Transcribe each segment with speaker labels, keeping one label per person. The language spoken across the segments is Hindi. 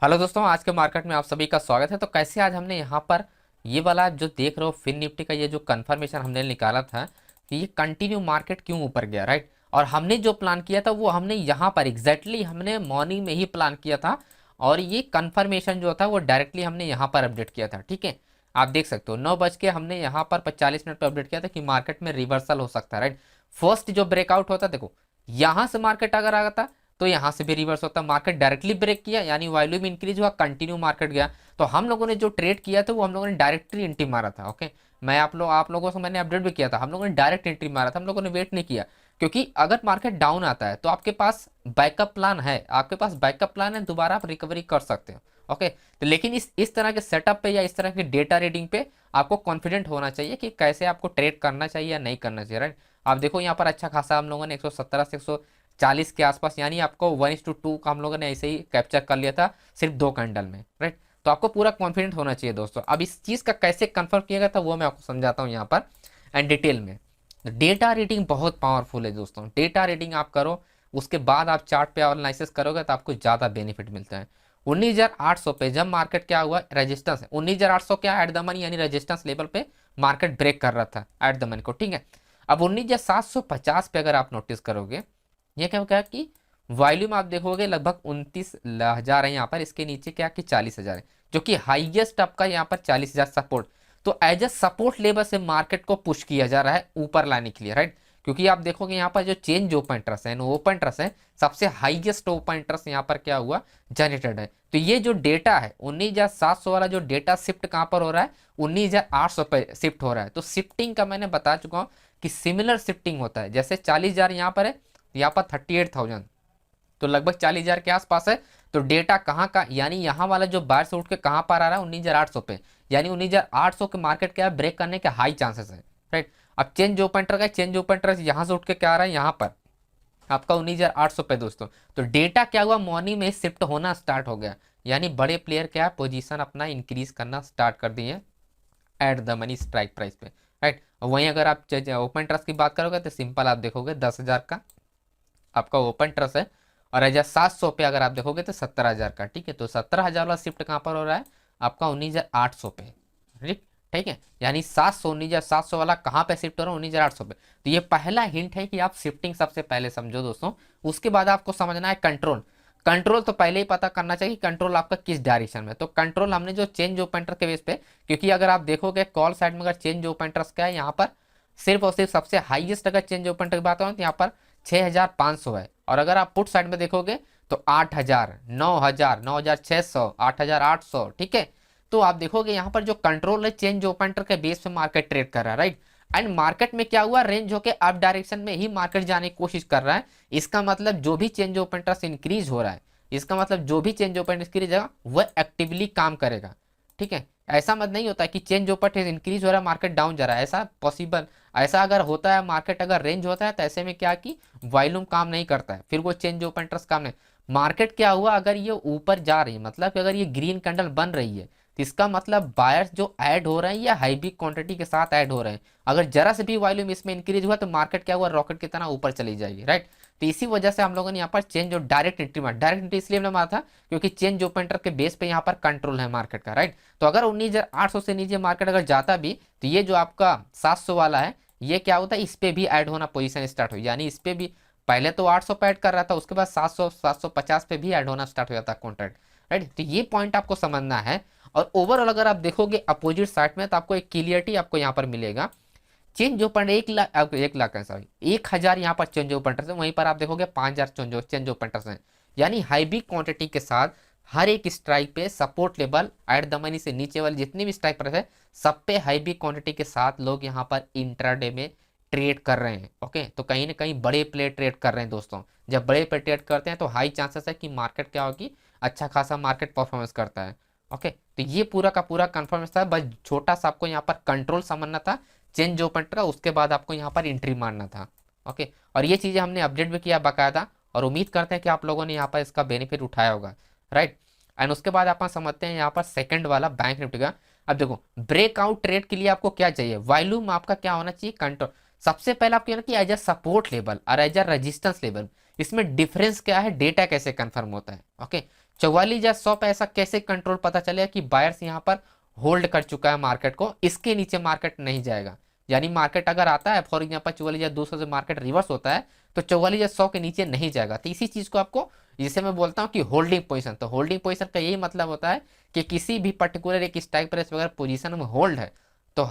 Speaker 1: हेलो दोस्तों, आज के मार्केट में आप सभी का स्वागत है। तो कैसे आज हमने यहाँ पर ये वाला जो देख रहे हो फिन निफ्टी का ये जो कंफर्मेशन हमने निकाला था कि ये कंटिन्यू मार्केट क्यों ऊपर गया, राइट। और हमने जो प्लान किया था वो हमने यहाँ पर एग्जैक्टली हमने मॉर्निंग में ही प्लान किया था। और ये कंफर्मेशन जो था वो डायरेक्टली हमने यहाँ पर अपडेट किया था, ठीक है। आप देख सकते हो 9 बज के हमने यहाँ पर 45 मिनट पर अपडेट किया था कि मार्केट में रिवर्सल हो सकता है, राइट। फर्स्ट जो ब्रेकआउट होता, देखो यहाँ से मार्केट अगर आ था तो यहाँ से भी रिवर्स होता, मार्केट डायरेक्टली ब्रेक किया यानी वॉल्यूम इंक्रीज हुआ, कंटिन्यू मार्केट गया। तो हम लोगों ने जो ट्रेड किया था वो हम लोगों ने डायरेक्टली एंट्री मारा था, ओके। मैं आप लोगों से मैंने अपडेट भी किया था, हम लोगों ने डायरेक्ट एंट्री मारा था, हम लोगों ने वेट नहीं किया। क्योंकि अगर मार्केट डाउन आता है तो आपके पास बैकअप प्लान है, दोबारा आप रिकवरी कर सकते हो, ओके। तो लेकिन इस तरह के सेटअप पे या इस तरह के डेटा रीडिंग पे आपको कॉन्फिडेंट होना चाहिए कि कैसे आपको ट्रेड करना चाहिए या नहीं करना चाहिए, राइट। आप देखो यहाँ पर अच्छा खासा हम लोगों ने 117 से 140 के आसपास यानी आपको 1:2 का हम लोगों ने ऐसे ही कैप्चर कर लिया था सिर्फ 2 कैंडल में, राइट। तो आपको पूरा कॉन्फिडेंट होना चाहिए दोस्तों। अब इस चीज का कैसे कंफर्म किया गया था वो मैं आपको समझाता हूँ यहाँ पर एंड डिटेल में। डेटा रीडिंग बहुत पावरफुल है दोस्तों, डेटा रीडिंग आप करो, उसके बाद आप चार्ट पे एनालिसिस करोगे तो आपको ज्यादा बेनिफिट मिलता है। 19,800 पे जब मार्केट क्या हुआ, रेजिस्टेंस है 19,800 क्या एट द मनी यानी रेजिस्टेंस लेवल पे मार्केट ब्रेक कर रहा था एट द मनी को, ठीक है। अब 19,750 पे अगर आप नोटिस करोगे ये क्या क्या कि वॉल्यूम आप देखोगे लगभग 29,000 है यहाँ पर, इसके नीचे क्या कि 40,000 है, जो कि हाईएस्ट आपका यहाँ पर 40,000 सपोर्ट। तो एज ए सपोर्ट लेवल से मार्केट को पुश किया जा रहा है ऊपर लाने के लिए, राइट। क्योंकि आप देखोगे यहाँ पर जो चेंज ओपन इंटरेस्ट है, ओपन इंटरेस्ट है, सबसे हाईएस्ट ओपन इंटरेस्ट यहाँ पर क्या हुआ, जनरेटेड है। तो ये जो डेटा है 19,700 वाला जो डेटा शिफ्ट कहाँ पर हो रहा है, 19,800 पे शिफ्ट हो रहा है। तो शिफ्टिंग का मैंने बता चुका हूँ कि सिमिलर शिफ्टिंग होता है, जैसे 40,000 यहाँ पर है, यहाँ पर 38,000, तो लगभग 40,000 के आसपास है। तो डेटा कहाँ का यानी यहाँ वाला जो बाहर से उठ के कहाँ पर आ रहा है 19,800 पे, यानी 19,800 के मार्केट क्या ब्रेक करने के हाई चांसेस है, राइट। अब चेंज ओपन का चेंज ओपन यहाँ से उठ के क्या आ रहा है यहाँ पर आपका 19,800 पे दोस्तों। तो डेटा क्या हुआ, मॉर्निंग में शिफ्ट होना स्टार्ट हो गया, यानी बड़े प्लेयर क्या पोजीशन अपना इंक्रीज करना स्टार्ट कर दिए at the money strike price पे, राइट। वहीं अगर आप ओपन ट्रस्ट की बात करोगे तो सिंपल आप देखोगे 10,000 का आपका ओपन ट्रस्ट है, और 1,700 पे अगर आप देखोगे तो 17,000 का, ठीक है। तो 17,000 वाला शिफ्ट कहाँ पर हो रहा है आपका 19,800 पे, ठीक ठीक है। यानी 19,700 वाला कहाँ पे शिफ्ट हो रहा है 19,800 पे। तो ये पहला हिंट है कि आप शिफ्टिंग सबसे पहले समझो दोस्तों। उसके बाद आपको समझना है कंट्रोल। कंट्रोल तो पहले ही पता करना चाहिए कंट्रोल आपका किस डायरेक्शन में। तो कंट्रोल हमने जो चेंज ओपन के बेस पे, क्योंकि अगर आप देखोगे कॉल साइड में अगर चेंज ओपन क्या है यहाँ पर सिर्फ और सिर्फ सबसे हाईएस्ट अगर चेंज ओपन की बात करें तो यहाँ पर 6,500 है। और अगर आप पुट साइड में देखोगे तो 8,000, 9,000, 9,600, 8,800, ठीक है। तो आप देखोगे यहाँ पर जो कंट्रोल है चेंज ओपन के बेस पे मार्केट ट्रेड कर रहा है, राइट। एंड मार्केट में क्या हुआ, रेंज होके अप डायरेक्शन में ही मार्केट जाने की कोशिश कर रहा है। इसका मतलब जो भी चेंज ओपन इंक्रीज हो रहा है, इसका मतलब जो भी चेंज ओपन इंक्रीज होगा वह एक्टिवली काम करेगा, ठीक है। ऐसा मत नहीं होता कि चेंज ओपन इंक्रीज हो रहा है मार्केट डाउन जा रहा है, ऐसा पॉसिबल, ऐसा अगर होता है मार्केट अगर रेंज होता है तो ऐसे में क्या कि वॉल्यूम काम नहीं करता है, फिर वो चेंज ओपन इंटरेस्ट काम नहीं। मार्केट क्या हुआ, अगर ये ऊपर जा रही है मतलब कि अगर ये ग्रीन कैंडल बन रही है तो इसका मतलब बायर्स जो ऐड हो रहे हैं या हाई बिग क्वांटिटी के साथ ऐड हो रहे हैं। अगर जरा से भी वॉल्यूम इसमें इंक्रीज हुआ तो मार्केट क्या हुआ, रॉकेट की तरह ऊपर चली जाएगी, राइट। तो इसी वजह से हम लोगों ने यहाँ पर चेंज और डायरेक्ट एंट्री मारा। डायरेक्ट एंट्री इसलिए हमने मारा था क्योंकि चेंज ओपन इंटरेस्ट के बेस पे यहाँ पर कंट्रोल है मार्केट का, राइट। तो अगर 19,800 से नीचे मार्केट अगर जाता भी तो ये जो आपका 700 वाला है ये क्या होता है, इस पे भी ऐड होना पोजीशन स्टार्ट हो, यानी इस पे भी पहले तो 800 पे ऐड कर रहा था, उसके बाद 700 750 पे भी ऐड होना स्टार्ट हो जाता है कॉन्ट्रैक्ट, राइट। तो ये पॉइंट आपको समझना है। और ओवरऑल अगर आप देखोगे अपोजिट साइड में तो आपको एक क्लियरिटी आपको यहाँ पर मिलेगा। चेंज ओपन 1 लाख 1 लाख है, सॉरी 1,000 यहाँ पर चेंज ओपन है, वहीं पर आप देखोगे 5,000 चेंज ओपन है। यानी हाई बिग क्वांटिटी के साथ हर एक स्ट्राइक पे support level at the money से नीचे वाले जितने भी स्ट्राइक प्राइस है सब पे हाई बिग क्वांटिटी के साथ लोग यहाँ पर इंट्राडे में ट्रेड कर रहे हैं, ओके। तो कहीं ना कहीं बड़े प्लेयर ट्रेड कर रहे हैं दोस्तों। जब बड़े प्लेयर ट्रेड करते हैं तो हाई चांसेस है कि मार्केट क्या होगी, अच्छा खासा मार्केट परफॉर्मेंस करता है, ओके। तो ये पूरा का पूरा कंफर्मेशन था, बस छोटा सा आपको यहाँ पर कंट्रोल समझना था चेंज ओपन का, उसके बाद आपको यहाँ पर एंट्री मारना था, ओके। और ये चीजें हमने अपडेट भी किया बाकायदा, और उम्मीद करते हैं कि आप लोगों ने यहाँ पर इसका बेनिफिट उठाया होगा, राइट। एंड उसके बाद आप समझते हैं यहाँ पर सेकंड वाला बैंक निफ्टी का। अब देखो ब्रेकआउट ट्रेड के लिए आपको क्या चाहिए, वॉल्यूम आपका क्या होना चाहिए, कंट्रोल। सबसे पहले आपको कि एज अ सपोर्ट लेवल और एज अ रेजिस्टेंस लेवल, इसमें डिफरेंस क्या है, डेटा कैसे कंफर्म होता है, ओके। 44,100 पे ऐसा कैसे कंट्रोल पता चलेगा कि बायर्स यहाँ पर होल्ड कर चुका है मार्केट को, इसके नीचे मार्केट नहीं जाएगा। यानी मार्केट अगर आता है फॉर एग्जाम्पल 44,200 से मार्केट रिवर्स होता है तो 44,100 के नीचे नहीं जाएगा। तो इसी चीज को आपको, जिसे मैं बोलता हूँ कि होल्डिंग पोजीशन, तो होल्डिंग पोजीशन का यही मतलब होता है कि किसी भी पर्टिकुलर एक स्ट्राइक प्राइस वगैरह पोजीशन में होल्ड है तो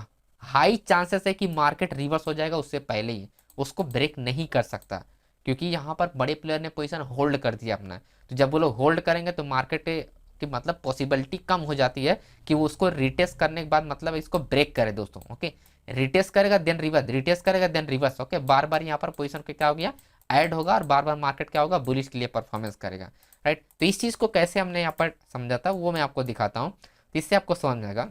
Speaker 1: हाई चांसेस है कि मार्केट रिवर्स हो जाएगा उससे पहले ही, उसको ब्रेक नहीं कर सकता, क्योंकि यहाँ पर बड़े प्लेयर ने पोजीशन होल्ड कर दिया अपना। तो जब वो लोग होल्ड करेंगे तो मार्केट की मतलब पॉसिबिलिटी कम हो जाती है कि वो उसको रिटेस्ट करने के बाद मतलब इसको ब्रेक करे दोस्तों। ओके, रिटेस्ट करेगा देन रिवर्स, रिटेस्ट करेगा देन रिवर्स। ओके, बार बार यहाँ पर पोजीशन पे क्या हो गया, ऐड होगा, और बार बार मार्केट क्या होगा, बुलिश के लिए परफॉर्मेंस करेगा। राइट, तो इस चीज को कैसे हमने यहाँ पर समझा था वो मैं आपको दिखाता हूँ, तो इससे आपको समझ में आएगा।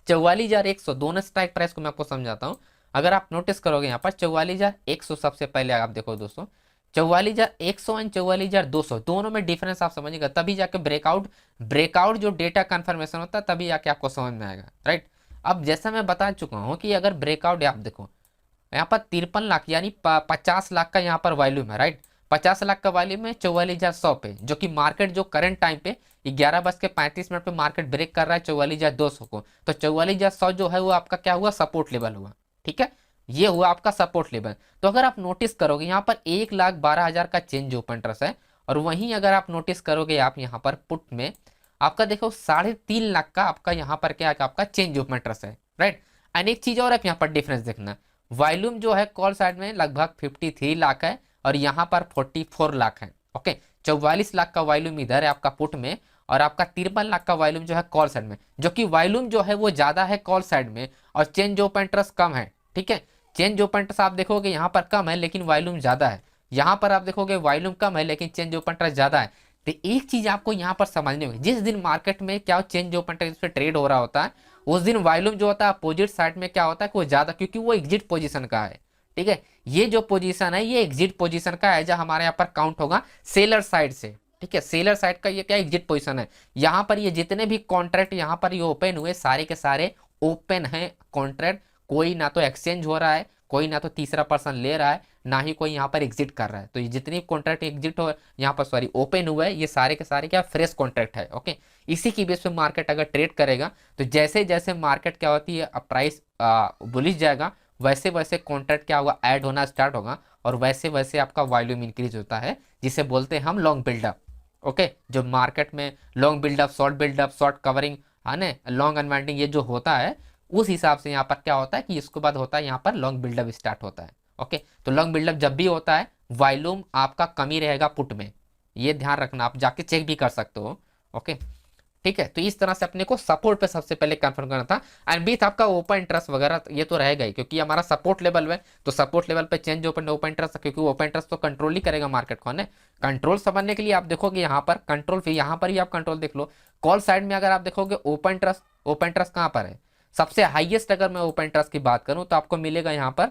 Speaker 1: 44,100 दोनों स्ट्राइक प्राइस को मैं आपको समझाता हूँ। अगर आप नोटिस करोगे यहाँ पर 44,100 सबसे पहले आप देखो दोस्तों, 44,100 एंड 44,200 दोनों में डिफरेंस आप समझिएगा, तभी जाके ब्रेकआउट ब्रेकआउट जो डेटा कंफर्मेशन होता है तभी जाके आपको समझ में आएगा। राइट, अब जैसा मैं बता चुका हूँ कि अगर ब्रेकआउट, आप देखो यहाँ पर 53 लाख यानी 50 लाख का यहाँ पर वॉल्यूम है। राइट, 50 लाख का वॉल्यूम है 44,100 पे, जो कि मार्केट जो करंट टाइम पे 11:35 पे मार्केट ब्रेक कर रहा है 44,200 को, तो 44,100 जो है वो आपका क्या हुआ, सपोर्ट लेवल हुआ। ठीक है, ये हुआ आपका सपोर्ट लेवल। तो अगर आप नोटिस करोगे यहाँ पर 1,12,000 का चेंज ओपन इंटरेस्ट है, और वहीं अगर आप नोटिस करोगे आप यहाँ पर पुट में आपका देखो 3.5 लाख का आपका यहाँ पर क्या आपका चेंज ओपन इंटरेस्ट है। राइट, एंड एक चीज और आप यहाँ पर डिफरेंस देखना, वॉल्यूम जो है कॉल साइड में लगभग 53 लाख है और यहाँ पर 44 लाख है। ओके, 44 लाख का वॉल्यूम इधर है आपका पुट में, और आपका 53 लाख का वॉल्यूम जो है कॉल साइड में, जो कि वॉल्यूम जो है वो ज्यादा है कॉल साइड में और चेंज ओपन इंटरेस्ट कम है। ठीक है, चेंज ओपन इंटरेस्ट आप देखोगे यहाँ पर कम है लेकिन वॉल्यूम ज्यादा है, यहाँ पर आप देखोगे वॉल्यूम कम है लेकिन चेंज ओपन इंटरेस्ट ज्यादा है। तो एक चीज आपको यहाँ पर समझने होगी, जिस दिन मार्केट में क्या चेंज ओपन इंटरेस्ट पे ट्रेड हो रहा होता है उस दिन वॉल्यूम जो होता है अपोजिट साइड में क्या होता है कि वो ज्यादा, क्योंकि वो एग्जिट पोजीशन का है। ठीक है, ये जो पोजीशन है ये एग्जिट पोजीशन का है, जो हमारे यहाँ पर काउंट होगा सेलर साइड से। ठीक है, सेलर साइड का ये क्या एग्जिट पोजीशन है, यहाँ पर ये जितने भी कॉन्ट्रैक्ट यहाँ पर ये ओपन हुए सारे के सारे ओपन है कॉन्ट्रैक्ट, कोई ना तो एक्सचेंज हो रहा है, कोई ना तो तीसरा पर्सन ले रहा है, ना ही कोई यहाँ पर एग्जिट कर रहा है। तो ये जितनी कॉन्ट्रैक्ट एग्जिट हो यहाँ पर सॉरी ओपन हुआ है ये सारे के सारे क्या फ्रेश कॉन्ट्रैक्ट है। ओके, इसी की बेस पे मार्केट अगर ट्रेड करेगा तो जैसे जैसे मार्केट क्या होती है प्राइस बुलिश जाएगा वैसे वैसे कॉन्ट्रैक्ट क्या होगा, ऐड होना स्टार्ट होगा, और वैसे वैसे आपका वॉल्यूम इंक्रीज होता है, जिसे बोलते हैं हम लॉन्ग बिल्डअप। ओके, जो मार्केट में लॉन्ग बिल्डअप, शॉर्ट कवरिंग है ना, लॉन्ग अनवाइंडिंग ये जो होता है उस हिसाब से यहाँ पर क्या होता है कि इसके बाद होता है यहाँ पर लॉन्ग बिल्डअप स्टार्ट होता है। ओके, तो लॉन्ग बिल्डअप जब भी होता है वॉल्यूम आपका कमी रहेगा पुट में, ये ध्यान रखना, आप जाके चेक भी कर सकते हो। ओके, ठीक है, तो इस तरह से अपने को सपोर्ट पे सबसे पहले कंफर्म करना था, एंड बीच आपका ओपन इंटरेस्ट वगैरह ये तो रहेगा ही, क्योंकि हमारा सपोर्ट लेवल है, तो सपोर्ट लेवल पे चेंज ओपन इंटरेस्ट, क्योंकि ओपन इंटरेस्ट तो कंट्रोल ही करेगा मार्केट को ना। कंट्रोल समझने के लिए आप देखोगे यहाँ पर कंट्रोल, फिर यहाँ पर ही आप कंट्रोल देख लो। कॉल साइड में अगर आप देखोगे ओपन इंटरेस्ट कहाँ पर है सबसे हाईएस्ट, अगर मैं ओपन इंटरेस्ट की बात करूँ तो आपको मिलेगा यहाँ पर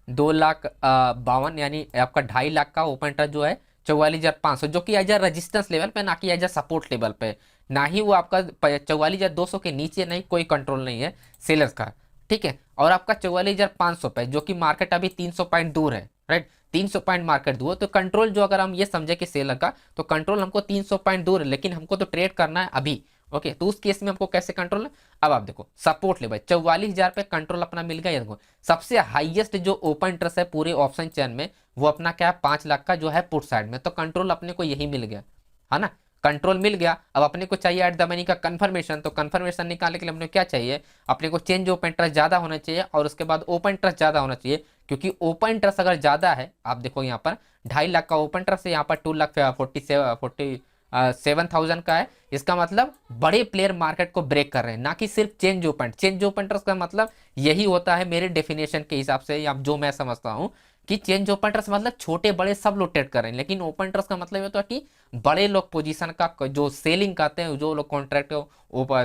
Speaker 1: 2,52,000 यानी आपका 2.5 लाख का ओपन इंटरेस्ट जो है 44,500, जो कि एज अ रेजिस्टेंस लेवल पे, ना कि एज अ सपोर्ट लेवल पे, ना ही वो आपका 44,200 के नीचे नहीं, कोई कंट्रोल नहीं है सेलर्स का। ठीक है, और आपका 44,500 पे, जो कि मार्केट अभी 300 पॉइंट दूर है। राइट, 300 पॉइंट मार्केट दूर, तो कंट्रोल जो अगर हम ये समझे कि सेलर का, तो कंट्रोल हमको 300 पॉइंट दूर है, लेकिन हमको तो ट्रेड करना है अभी। ओके, तो उस केस में हमको कैसे कंट्रोल है, अब आप देखो सपोर्ट लेवल 44,000 पे कंट्रोल अपना मिल गया। देखो सबसे हाईएस्ट जो ओपन इंटरेस्ट है पूरे ऑप्शन चेन में वो अपना क्या है 5 लाख का जो है पुट साइड में, तो कंट्रोल अपने को यही मिल गया है ना, कंट्रोल मिल गया। अब अपने को चाहिए एट द मनी का कंफर्मेशन, तो कंफर्मेशन निकालने के लिए अपने क्या चाहिए, अपने को चेंज ओपन इंटरेस्ट ज्यादा होना चाहिए और उसके बाद ओपन इंटरेस्ट ज्यादा होना चाहिए, क्योंकि ओपन इंटरेस्ट अगर ज्यादा है, आप देखो यहाँ पर 2.5 लाख का ओपन इंटरेस्ट है, यहाँ पर 2,47,000 का है, इसका मतलब बड़े प्लेयर मार्केट को ब्रेक कर रहे हैं, ना कि सिर्फ चेंज ओपन इंटरेस्ट का मतलब यही होता है मेरे डेफिनेशन के हिसाब से, या जो मैं समझता हूँ कि चेंज ओपन इंटरेस्ट मतलब छोटे बड़े सब लोग ट्रेड कर रहे हैं, लेकिन ओपन इंटरेस्ट का मतलब ये होता है कि बड़े लोग पोजीशन का जो सेलिंग करते हैं, जो लोग कॉन्ट्रैक्ट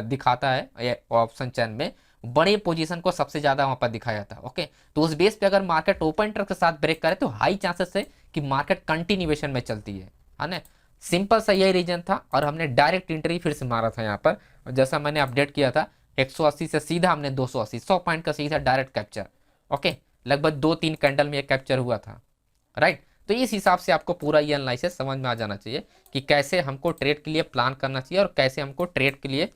Speaker 1: दिखाता है ऑप्शन चैन में, बड़े पोजीशन को सबसे ज्यादा वहां पर दिखाया जाता है। ओके, तो उस बेस पे अगर मार्केट ओपन इंटरेस्ट के साथ ब्रेक करे तो हाई चांसेस है कि मार्केट कंटिन्यूएशन में चलती है ना। सिंपल सा यही रीजन था, और हमने डायरेक्ट एंट्री फिर से मारा था यहाँ पर, जैसा मैंने अपडेट किया था 180 से सीधा हमने 280 100 पॉइंट का सीधा डायरेक्ट कैप्चर। ओके, लगभग 2-3 कैंडल में ये कैप्चर हुआ था। राइट, तो इस हिसाब से आपको पूरा ये एनालिसिस समझ में आ जाना चाहिए कि कैसे हमको ट्रेड के लिए प्लान करना चाहिए और कैसे हमको ट्रेड के लिए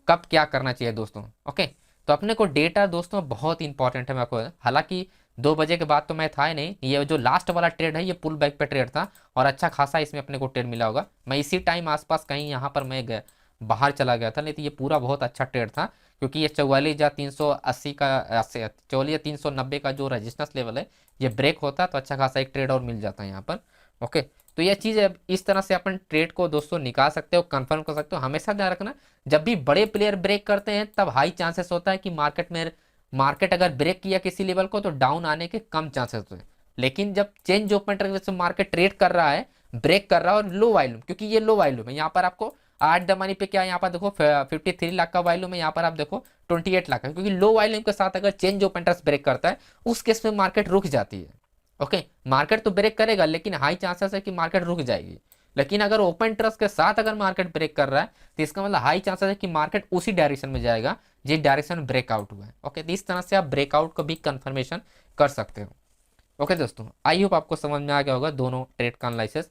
Speaker 1: कब क्या करना चाहिए दोस्तों। ओके, तो अपने को डेटा दोस्तों बहुत इंपॉर्टेंट है। मैं आपको हालांकि 2 बजे के बाद तो मैं था ही नहीं, ये जो लास्ट वाला ट्रेड है ये पुल बैक पे ट्रेड था और अच्छा खासा इसमें अपने को ट्रेड मिला होगा। मैं इसी टाइम आसपास कहीं यहाँ पर मैं बाहर चला गया था, नहीं तो ये पूरा बहुत अच्छा ट्रेड था, क्योंकि ये 44,380 का 44,390 का जो रेजिस्टेंस लेवल है ये ब्रेक होता है तो अच्छा खासा एक ट्रेड और मिल जाता है यहाँ पर। ओके, तो यह चीज़ है, इस तरह से अपन ट्रेड को दोस्तों निकाल सकते हो, कंफर्म कर सकते हो। हमेशा ध्यान रखना, जब भी बड़े प्लेयर ब्रेक करते हैं तब हाई चांसेस होता है कि मार्केट अगर ब्रेक किया किसी लेवल को तो डाउन आने के कम चांसेस होते हैं। लेकिन जब चेंज ओपन से मार्केट ट्रेड कर रहा है, ब्रेक कर रहा है और लो वॉल्यूम, क्योंकि ये लो वॉल्यूम है, यहाँ पर आपको आज द मनी पे क्या है, यहाँ पर देखो 53 लाख का वॉल्यूम है, यहाँ पर आप देखो 28 लाख है, क्योंकि लो वॉल्यूम के साथ अगर चेंज ओपन इंटरेस्ट ब्रेक करता है उस केस में मार्केट रुक जाती है। ओके, मार्केट तो ब्रेक करेगा लेकिन हाई चांसेस है कि मार्केट रुक जाएगी। लेकिन अगर ओपन इंटरेस्ट के साथ अगर मार्केट ब्रेक कर रहा है तो इसका मतलब हाई चांसेस है कि मार्केट उसी डायरेक्शन में जाएगा जिस डायरेक्शन में ब्रेकआउट हुआ है। ओके, तो इस तरह से आप ब्रेकआउट को भी कंफर्मेशन कर सकते हो। ओके दोस्तों, आई होप आपको समझ में आ गया होगा दोनों ट्रेड का एनालिसिस।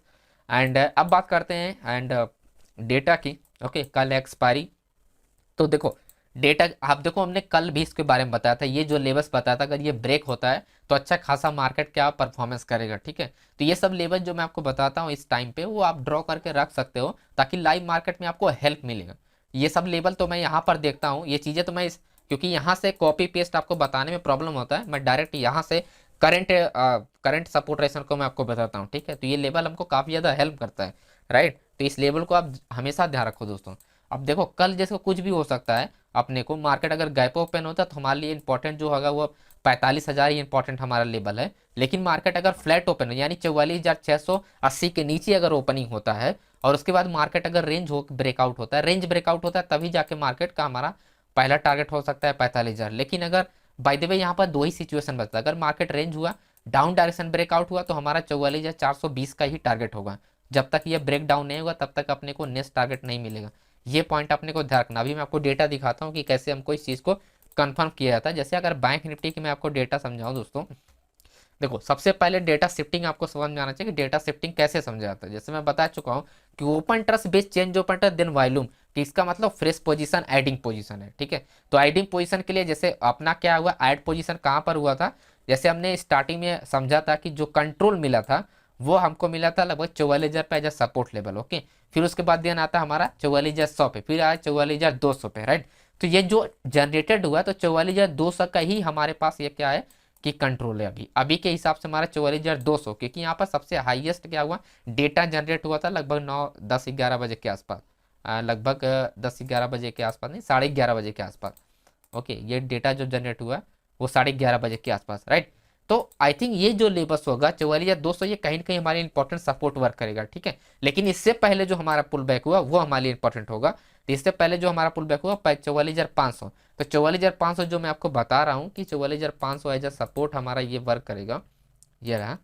Speaker 1: एंड अब बात करते हैं एंड डेटा की। ओके, कल एक्सपायरी, तो देखो डेटा आप देखो, हमने कल भी इसके बारे में बताया था, ये जो लेवल्स बताया था अगर ये ब्रेक होता है तो अच्छा खासा मार्केट क्या परफॉर्मेंस करेगा। ठीक है, तो ये सब लेवल जो मैं आपको बताता हूँ इस टाइम पे वो आप ड्रॉ करके रख सकते हो ताकि लाइव मार्केट में आपको हेल्प मिलेगा। ये सब लेवल तो मैं यहाँ पर देखता हूँ, ये चीज़ें तो मैं क्योंकि यहाँ से कॉपी पेस्ट आपको बताने में प्रॉब्लम होता है, मैं डायरेक्ट यहाँ से करंट सपोर्ट रेशन को मैं आपको बताता हूँ। ठीक है, तो ये लेवल हमको काफ़ी ज़्यादा हेल्प करता है, राइट। तो इस लेवल को आप हमेशा ध्यान रखो दोस्तों। अब देखो कल जैसे कुछ भी हो सकता है, अपने को मार्केट अगर गैप ओपन होता है तो हमारे लिए इंपॉर्टेंट जो होगा वो 45,000 ही इंपॉर्टेंट हमारा लेवल है। लेकिन मार्केट अगर फ्लैट ओपन हो यानी 44,680 के नीचे अगर ओपनिंग होता है और उसके बाद मार्केट अगर रेंज ब्रेकआउट होता है, रेंज ब्रेकआउट होता है तभी जाके मार्केट का हमारा पहला टारगेट हो सकता है 45,000। लेकिन अगर बाय द वे यहाँ पर दो ही सिचुएशन बचता है, अगर मार्केट रेंज हुआ, डाउन डायरेक्शन ब्रेकआउट हुआ तो हमारा 44,420 का ही टारगेट होगा। जब तक ये ब्रेक डाउन नहीं होगा तब तक अपने को नेक्स्ट टारगेट नहीं मिलेगा। ये पॉइंट अपने को ध्यान रखना। अभी मैं आपको डेटा दिखाता हूँ कि कैसे हमको इस चीज़ को कंफर्म किया जाता है। जैसे अगर बैंक निफ्टी की मैं आपको डेटा समझाऊँ दोस्तों, देखो सबसे पहले डेटा शिफ्टिंग आपको समझ में आना चाहिए कि डेटा शिफ्टिंग कैसे समझा जाता है। जैसे मैं बता चुका हूँ कि open trust based change open trust then volume, कि इसका मतलब फ्रेश पोजीशन एडिंग पोजीशन है। ठीक है, तो एडिंग पोजीशन के लिए जैसे अपना क्या हुआ, ऐड पोजीशन कहाँ पर हुआ था, जैसे हमने स्टार्टिंग में समझा था कि जो कंट्रोल मिला था वो हमको मिला था लगभग 44,000 पे as a support level. Okay, फिर उसके बाद देन आता हमारा 44,100 पे, फिर आया 44,200 पे, राइट। तो ये जो जनरेटेड हुआ तो 44,200 का ही हमारे पास ये क्या है कि कंट्रोल है। अभी अभी के हिसाब से हमारा 44,200, क्योंकि यहाँ पर सबसे हाईएस्ट क्या हुआ, डेटा जनरेट हुआ था लगभग 9, 10, 11 बजे के आसपास, लगभग 10, 11 बजे के आसपास नहीं, 11:30 बजे के आसपास। ओके, ये डेटा जो जनरेट हुआ वो 11:30 बजे के आसपास, राइट। तो आई थिंक ये जो लेवल्स होगा 44,200 ये कहीं ना कहीं हमारे इंपॉर्टेंट सपोर्ट वर्क करेगा। ठीक है, लेकिन इससे पहले जो हमारा पुल बैक हुआ वो हमारे लिए इंपॉर्टेंट होगा। तो इससे पहले जो हमारा पुल बैक हुआ 44,500, तो 44,500 जो मैं आपको बता रहा हूँ कि 44,500 एज अ सपोर्ट हमारा ये वर्क करेगा। ये रहा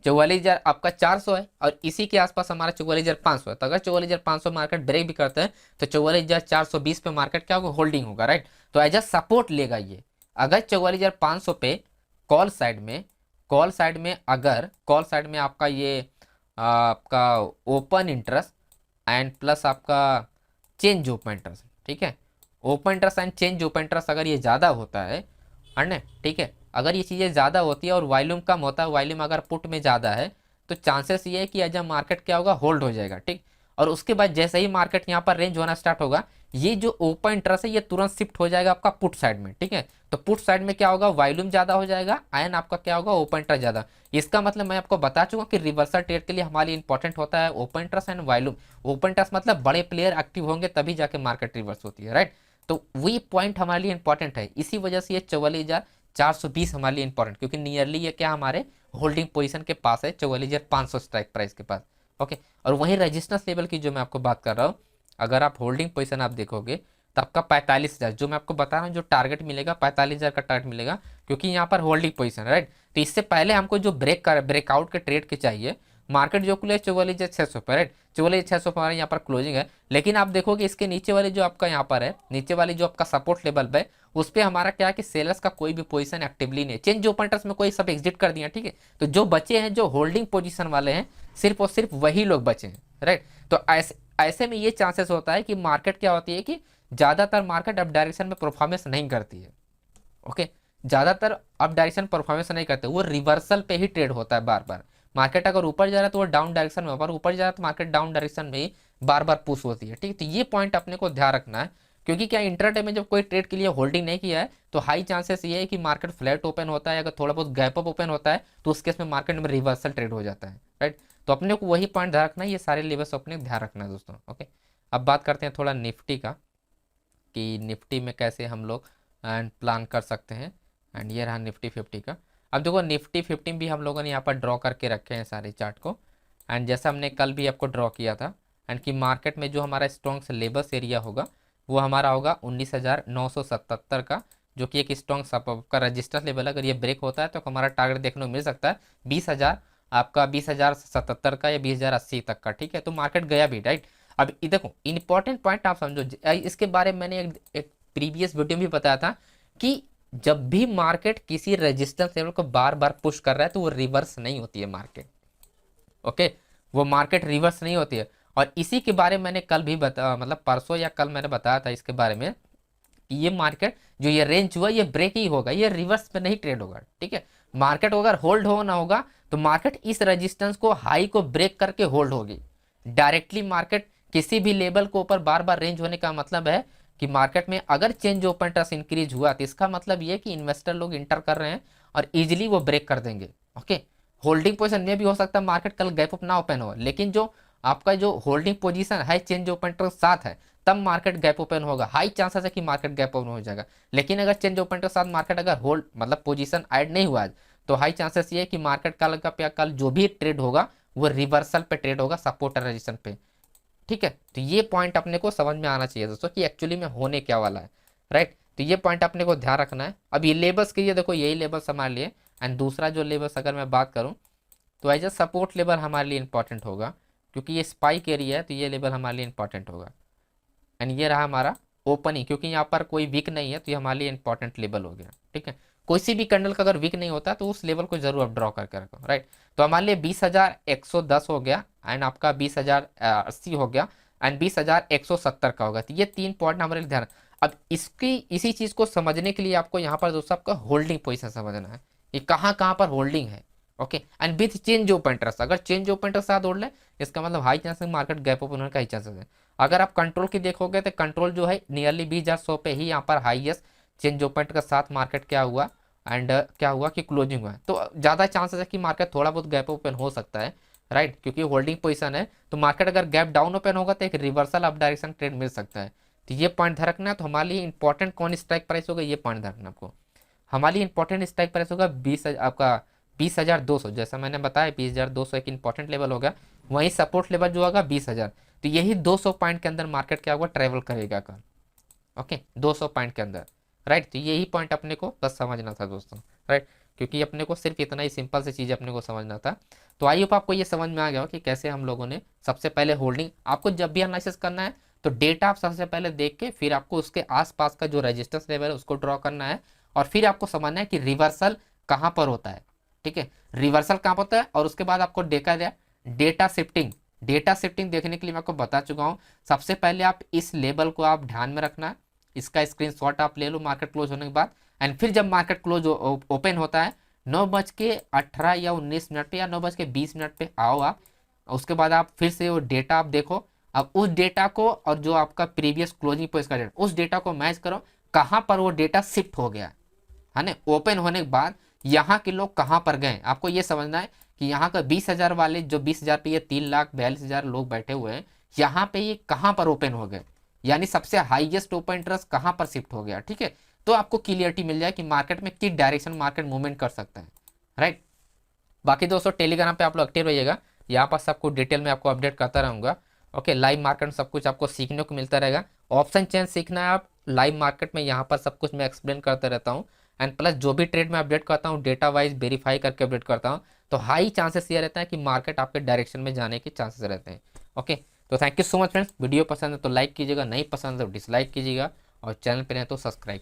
Speaker 1: 44,000 आपका 400 है और इसी के आसपास हमारा 44,500 है। तो अगर 44,500 मार्केट ब्रेक भी करता है तो 44,420 पे मार्केट क्या होगा, होल्डिंग होगा, राइट। तो एज अ सपोर्ट लेगा ये। अगर 44,500 पे कॉल साइड में आपका ये आपका ओपन इंटरेस्ट एंड प्लस आपका चेंज ओपन इंटरेस्ट, ठीक है, open interest and change open interest अगर ये ज़्यादा होता है अन्य, ठीक है, अगर ये चीज़ें ज़्यादा होती है और वॉल्यूम कम होता है, वॉल्यूम अगर पुट में ज़्यादा है तो चांसेस ये है कि एज अ मार्केट क्या होगा, होल्ड हो जाएगा। ठीक, और उसके बाद जैसे ही मार्केट यहाँ पर रेंज होना स्टार्ट होगा, ये जो ओपन इंटरेस्ट है ये तुरंत शिफ्ट हो जाएगा आपका पुट साइड में। ठीक है, तो पुट साइड में क्या होगा, वॉल्यूम ज़्यादा हो जाएगा एंड आपका क्या होगा, ओपन इंटरेस्ट ज़्यादा। इसका मतलब मैं आपको बता चुका कि रिवर्सल ट्रेड के लिए हमारे लिए इंपॉर्टेंट होता है open interest and volume. Open interest मतलब बड़े प्लेयर एक्टिव होंगे तभी जाके मार्केट रिवर्स होती है, राइट। तो वही पॉइंट हमारे लिए इंपॉर्टेंट है, इसी वजह से ये 44,420 हमारे लिए इंपॉर्टेंट, क्योंकि नियरली ये क्या हमारे होल्डिंग पोजीशन के पास है 44,500 स्ट्राइक प्राइस के पास। ओके, और वहीं रेजिस्टेंस लेवल की जो मैं आपको बात कर रहा हूँ, अगर आप होल्डिंग पोजीशन आप देखोगे तो आपका 45,000 जो मैं आपको बता रहा हूँ जो टारगेट मिलेगा 45,000 का टारगेट मिलेगा, क्योंकि यहाँ पर होल्डिंग पोजीशन, राइट। तो इससे पहले हमको जो ब्रेकआउट के ट्रेड के चाहिए, मार्केट जो खुले 44,600 पर, राइट, 44,600 पर यहाँ पर क्लोजिंग है। लेकिन आप देखोगे इसके नीचे वाले जो आपका यहाँ पर है, नीचे वाली जो आपका सपोर्ट लेवल पे, उस पर हमारा क्या है कि सेलर्स का कोई भी पोजीशन एक्टिवली नहीं है, चेंज ओपन इंटरेस्ट में कोई सब एग्जिट कर दिया। ठीक है, तो जो बचे हैं जो होल्डिंग पोजीशन वाले हैं सिर्फ और सिर्फ वही लोग बचे हैं, राइट। तो ऐसे ऐसे में ये चांसेस होता है कि मार्केट क्या होती है कि ज़्यादातर मार्केट अप डायरेक्शन में परफॉर्मेंस नहीं करती है। ओके, ज़्यादातर अप डायरेक्शन परफॉर्मेंस नहीं करते, वो रिवर्सल पे ही ट्रेड होता है बार बार। मार्केट अगर ऊपर जा रहा है तो वो डाउन डायरेक्शन में, और ऊपर जा रहा है तो मार्केट डाउन डायरेक्शन में ही बार बार पुश होती है। ठीक है, तो ये पॉइंट अपने को ध्यान रखना है, क्योंकि क्या इंट्राडे में जब कोई ट्रेड के लिए होल्डिंग नहीं किया है तो हाई चांसेस ये है कि मार्केट फ्लैट ओपन होता है, अगर थोड़ा बहुत गैप अप ओपन होता है तो उस केस में मार्केट में रिवर्सल ट्रेड हो जाता है। राइट, तो अपने को वही पॉइंट ध्यान रखना है, ये सारे लेवल्स अपने ध्यान रखना है दोस्तों। ओके, अब बात करते हैं थोड़ा निफ्टी का, कि निफ्टी में कैसे हम लोग एंड प्लान कर सकते हैं। एंड ये रहा निफ्टी 50 का। अब देखो निफ्टी 15 भी हम लोगों ने यहाँ पर ड्रॉ करके रखे हैं सारे चार्ट को, एंड जैसा हमने कल भी आपको ड्रॉ किया था, एंड कि मार्केट में जो हमारा स्ट्रॉन्ग लेबल्स एरिया होगा वो हमारा होगा 19,977 का, जो कि एक स्ट्रॉन्ग सपोर्ट का रजिस्टर लेवल है। अगर ये ब्रेक होता है तो हमारा टारगेट देखने को मिल सकता है 20,000, आपका 20,077 का या 20,080 तक का। ठीक है, तो मार्केट गया भी, राइट। अब देखो इंपॉर्टेंट पॉइंट आप समझो, इसके बारे में मैंने एक प्रीवियस वीडियो में भी बताया था कि जब भी मार्केट किसी रेजिस्टेंस लेवल को बार बार पुश कर रहा है तो वो रिवर्स नहीं होती है मार्केट। ओके, वो मार्केट रिवर्स नहीं होती है, और इसी के बारे में मैंने कल भी मतलब परसों या कल मैंने बताया था इसके बारे में कि ये मार्केट जो ये रेंज हुआ ये ब्रेक ही होगा, ये रिवर्स में नहीं ट्रेड होगा। ठीक है, मार्केट अगर होल्ड होना होगा तो मार्केट इस रेजिस्टेंस को हाई को ब्रेक करके होल्ड होगी। डायरेक्टली मार्केट किसी भी लेवल को ऊपर बार बार रेंज होने का मतलब है कि मार्केट में अगर चेंज ओपन इंटरेस्ट इंक्रीज हुआ तो इसका मतलब ये कि इन्वेस्टर लोग इंटर कर रहे हैं और इजीली वो ब्रेक कर देंगे। ओके, होल्डिंग पोजीशन में भी हो सकता है मार्केट कल गैप अप ना ओपन हो, लेकिन जो आपका जो होल्डिंग पोजीशन है चेंज ओपन इंटरेस्ट साथ है तब मार्केट गैप ओपन होगा, हाई चांसेस है कि मार्केट गैप ओपन हो जाएगा। लेकिन अगर चेंज ओपन के साथ मार्केट अगर होल्ड मतलब पोजीशन ऐड नहीं हुआ तो हाई चांसेस ये है कि मार्केट कल जो भी ट्रेड होगा वो रिवर्सल पे ट्रेड होगा, सपोर्ट और रेजिस्टेंस पे। ठीक है, तो ये पॉइंट अपने को समझ में आना चाहिए दोस्तों कि एक्चुअली में होने क्या वाला है। राइट, तो ये पॉइंट अपने को ध्यान रखना है। अब ये लेबल्स के लिए देखो यही लेबल्स हमारे लिए, एंड दूसरा जो लेबल्स अगर मैं बात करूँ तो एज अ सपोर्ट लेवल हमारे लिए इंपॉर्टेंट होगा, क्योंकि ये स्पाइक एरिया है तो ये लेवल हमारे लिए इंपॉर्टेंट होगा। एंड ये रहा हमारा ओपनिंग, क्योंकि यहाँ पर कोई वीक नहीं है तो ये हमारे लिए इंपॉर्टेंट लेवल हो गया। ठीक है, कोई सी भी कैंडल का अगर वीक नहीं होता तो उस लेवल को जरूर आप ड्रॉ करके रखो। राइट, तो हमारे लिए 20,110 हो गया, एंड आपका 20,080 हो गया, एंड 20,170 का होगा। तो ये 3 पॉइंट हमारे लिए ध्यान। अब इसकी इसी चीज को समझने के लिए आपको यहाँ पर दोस्तों आपका होल्डिंग पोजिशन समझना है कि कहाँ कहाँ पर होल्डिंग है। Okay, and with change open interest, अगर चेंज ओपन इंटरेस्ट साथ होल्ड है इसका मतलब high chances market gap open होने का ही चांसेस है। अगर आप कंट्रोल की देखोगे तो कंट्रोल जो है नियरली 20,100 पे ही यहाँ पर हाईएस्ट चेंज ओपन के साथ मार्केट क्या हुआ, एंड क्या हुआ कि क्लोजिंग हुआ है। तो ज़्यादा चांसेस है कि मार्केट थोड़ा बहुत गैप ओपन हो सकता है। राइट, क्योंकि होल्डिंग पोजीशन है तो मार्केट अगर गैप डाउन ओपन होगा तो एक रिवर्सल अप डायरेक्शन ट्रेड मिल सकता है। तो ये पॉइंट ध्यान रखना है। तो हमारे लिए इंपॉर्टेंट कौन स्ट्राइक प्राइस होगा ये पॉइंट ध्यान रखना आपको। हमारे लिए इंपॉर्टेंट स्ट्राइक प्राइस होगा 20,200, जैसा मैंने बताया 20,200 एक इंपॉर्टेंट लेवल होगा। वहीं सपोर्ट लेवल जो होगा 20,000। तो यही 200 पॉइंट के अंदर मार्केट क्या होगा, ट्रेवल करेगा कल। ओके, 200 पॉइंट के अंदर। राइट, तो यही पॉइंट अपने को बस समझना था दोस्तों। राइट, क्योंकि अपने को सिर्फ इतना ही सिंपल सी चीज़ अपने को समझना था। तो आई होप आपको ये समझ में आ गया हो कि कैसे हम लोगों ने सबसे पहले होल्डिंग, आपको जब भी एनालिसिस करना है तो डेटा आप सबसे पहले देख के फिर आपको उसके आसपास का जो रेजिस्टेंस लेवल है उसको ड्रॉ करना है, और फिर आपको समझना है कि रिवर्सल कहाँ पर होता है। ठीक है, रिवर्सल कहाँ पर होता है, और उसके बाद आपको देखा जाए डेटा शिफ्टिंग। डेटा शिफ्टिंग देखने के लिए मैं आपको बता चुका हूँ। सबसे पहले आप इस लेवल को आप ध्यान में रखना, इसका स्क्रीनशॉट आप ले लो मार्केट क्लोज होने के बाद, एंड फिर जब मार्केट क्लोज ओपन होता है 9:18 या 19 मिनट पे या 9:20 मिनट पे आओ आप, उसके बाद आप फिर से वो डेटा आप देखो। अब उस डेटा को और जो आपका प्रीवियस क्लोजिंग प्राइस का डेटा, उस डेटा को मैच करो कहाँ पर वो डेटा शिफ्ट हो गया है ना। ओपन होने के बाद यहाँ के लोग कहाँ पर गए, आपको ये समझना है कि यहाँ का 20,000 वाले जो 20,000 पे ये 3,42,000 लोग बैठे हुए हैं, यहाँ पे ये कहाँ पर ओपन हो गए, यानी सबसे हाईएस्ट ओपन इंटरेस्ट कहाँ पर शिफ्ट हो गया। ठीक है, तो आपको क्लियरिटी मिल जाए कि मार्केट में किस डायरेक्शन मार्केट मूवमेंट कर सकता है। राइट, बाकी दोस्तों टेलीग्राम पे आप लोग एक्टिव रहिएगा, यहाँ पर सबको डिटेल में आपको अपडेट करता रहूँगा। ओके, लाइव मार्केट में सब कुछ आपको सीखने को मिलता रहेगा। ऑप्शन चेंज सीखना है आप लाइव मार्केट में, यहाँ पर सब कुछ मैं एक्सप्लेन करता रहता हूँ, एंड प्लस जो भी ट्रेड में अपडेट करता हूँ डेटा वाइज वेरीफाई करके अपडेट करता हूँ। तो हाई चांसेस ये रहता है कि मार्केट आपके डायरेक्शन में जाने के चांसेस रहते हैं। ओके, तो thank you so much friends. Video पसंद है तो लाइक कीजिएगा, नहीं पसंद है तो डिसलाइक कीजिएगा, और चैनल पर नहीं तो सब्सक्राइब कीजिएगा।